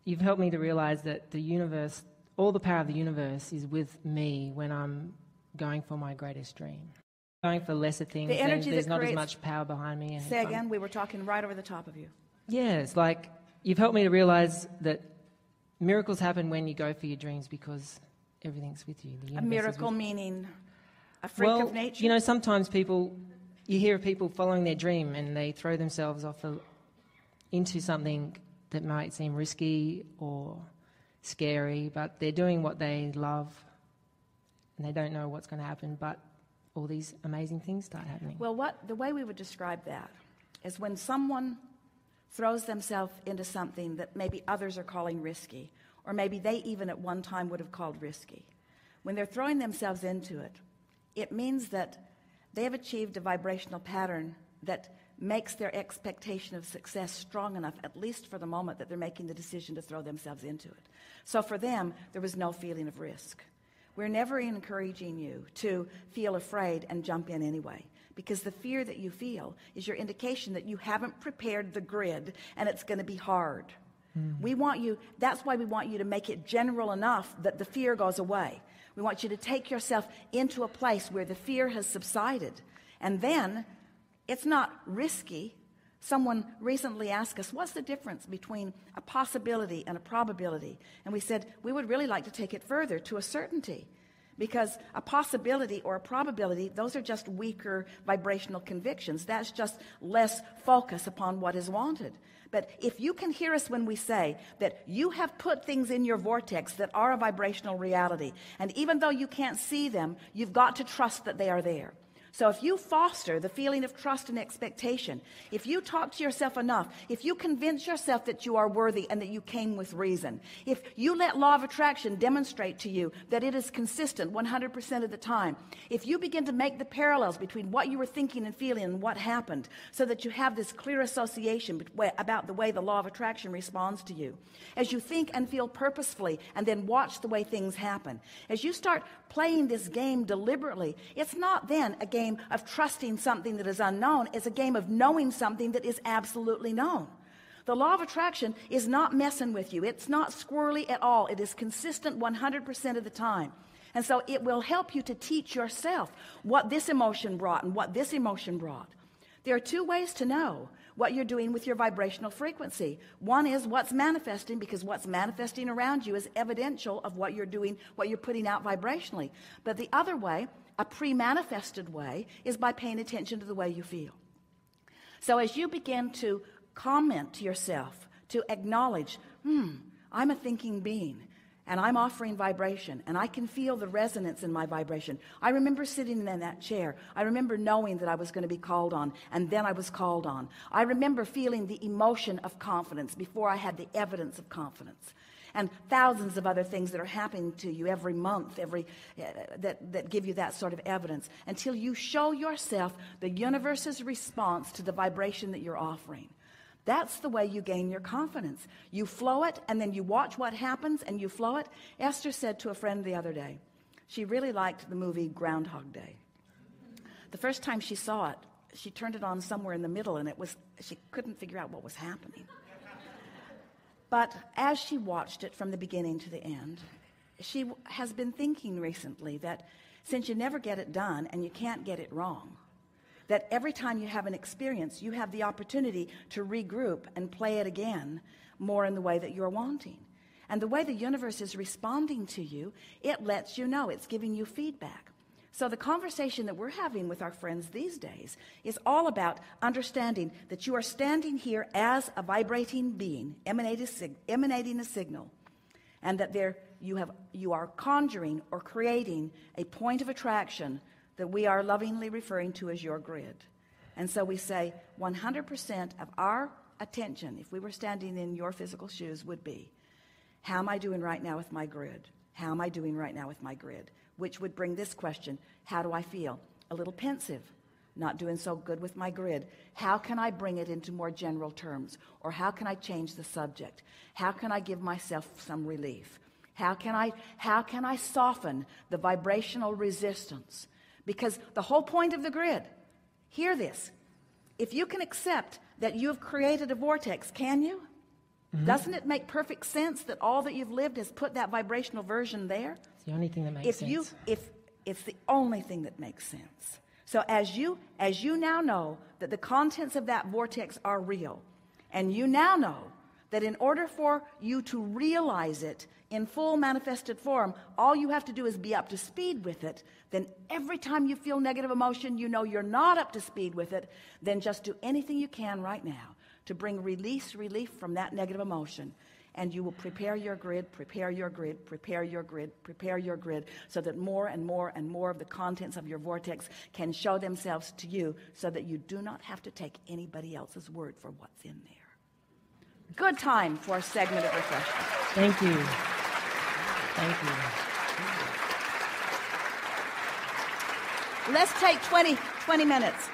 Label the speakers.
Speaker 1: you've helped me to realize that the universe, all the power of the universe is with me when I'm going for my greatest dream. Going for lesser things,
Speaker 2: The energy
Speaker 1: there's
Speaker 2: that
Speaker 1: not as
Speaker 2: creates-
Speaker 1: much power behind me. And
Speaker 2: Say again, we were talking right over the top of you.
Speaker 1: Yeah, it's like you've helped me to realize that miracles happen when you go for your dreams because everything's with you. The
Speaker 2: A
Speaker 1: universe is
Speaker 2: miracle
Speaker 1: with you.
Speaker 2: meaning a freak of nature?
Speaker 1: You know, sometimes you hear of people following their dream and they throw themselves into something that might seem risky or scary, but they're doing what they love and they don't know what's going to happen, but all these amazing things start happening.
Speaker 2: Well, the way we would describe that is when someone throws themselves into something that maybe others are calling risky, or maybe they even at one time would have called risky. When they're throwing themselves into it, it means that they have achieved a vibrational pattern that makes their expectation of success strong enough, at least for the moment that they're making the decision to throw themselves into it. So for them, there was no feeling of risk. We're never encouraging you to feel afraid and jump in anyway, because the fear that you feel is your indication that you haven't prepared the grid and it's going to be hard. That's why we want you to make it general enough that the fear goes away. We want you to take yourself into a place where the fear has subsided, and then it's not risky. Someone recently asked us, what's the difference between a possibility and a probability? And we said, we would really like to take it further to a certainty, because a possibility or a probability, those are just weaker vibrational convictions. That's just less focus upon what is wanted. But if you can hear us when we say that you have put things in your vortex that are a vibrational reality, and even though you can't see them, you've got to trust that they are there. So if you foster the feeling of trust and expectation, if you talk to yourself enough, if you convince yourself that you are worthy and that you came with reason, if you let law of attraction demonstrate to you that it is consistent 100% of the time, if you begin to make the parallels between what you were thinking and feeling and what happened, so that you have this clear association about the way the law of attraction responds to you, as you think and feel purposefully and then watch the way things happen, as you start playing this game deliberately, it's not then a game of trusting something that is unknown. It's a game of knowing something that is absolutely known. The law of attraction is not messing with you. It's not squirrely at all. It is consistent 100% of the time. And so it will help you to teach yourself what this emotion brought and what this emotion brought. There are two ways to know what you're doing with your vibrational frequency. One is what's manifesting, because what's manifesting around you is evidential of what you're doing, what you're putting out vibrationally. But the other way, a pre-manifested way, is by paying attention to the way you feel. So as you begin to comment to yourself, to acknowledge, I'm a thinking being, and I'm offering vibration, and I can feel the resonance in my vibration. I remember sitting in that chair. I remember knowing that I was going to be called on, and then I was called on. I remember feeling the emotion of confidence before I had the evidence of confidence. And thousands of other things that are happening to you every month, that give you that sort of evidence, until you show yourself the universe's response to the vibration that you're offering. That's the way you gain your confidence. You flow it, and then you watch what happens, and you flow it. Esther said to a friend the other day, she really liked the movie Groundhog Day. The first time she saw it, she turned it on somewhere in the middle, and she couldn't figure out what was happening. But as she watched it from the beginning to the end, she has been thinking recently that since you never get it done and you can't get it wrong, that every time you have an experience, you have the opportunity to regroup and play it again more in the way that you're wanting. And the way the universe is responding to you, it lets you know, it's giving you feedback. So the conversation that we're having with our friends these days is all about understanding that you are standing here as a vibrating being, emanating a signal, and that you are conjuring or creating a point of attraction that we are lovingly referring to as your grid. And so we say 100% of our attention, if we were standing in your physical shoes, would be, how am I doing right now with my grid? How am I doing right now with my grid? Which would bring this question, how do I feel? A little pensive, not doing so good with my grid. How can I bring it into more general terms? Or how can I change the subject? How can I give myself some relief? How can I soften the vibrational resistance? Because the whole point of the grid, hear this, if you can accept that you have created a vortex, can you? Doesn't it make perfect sense that all that you've lived has put that vibrational version there?
Speaker 1: It's the only thing that makes sense.
Speaker 2: If it's the only thing that makes sense. So as you now know that the contents of that vortex are real, and you now know that in order for you to realize it in full manifested form, all you have to do is be up to speed with it, then every time you feel negative emotion, you know you're not up to speed with it, then just do anything you can right now to bring relief from that negative emotion. And you will prepare your grid, so that more and more and more of the contents of your vortex can show themselves to you, so that you do not have to take anybody else's word for what's in there. Good time for a segment of refreshment.
Speaker 1: Thank you. Thank you.
Speaker 2: Let's take 20 minutes.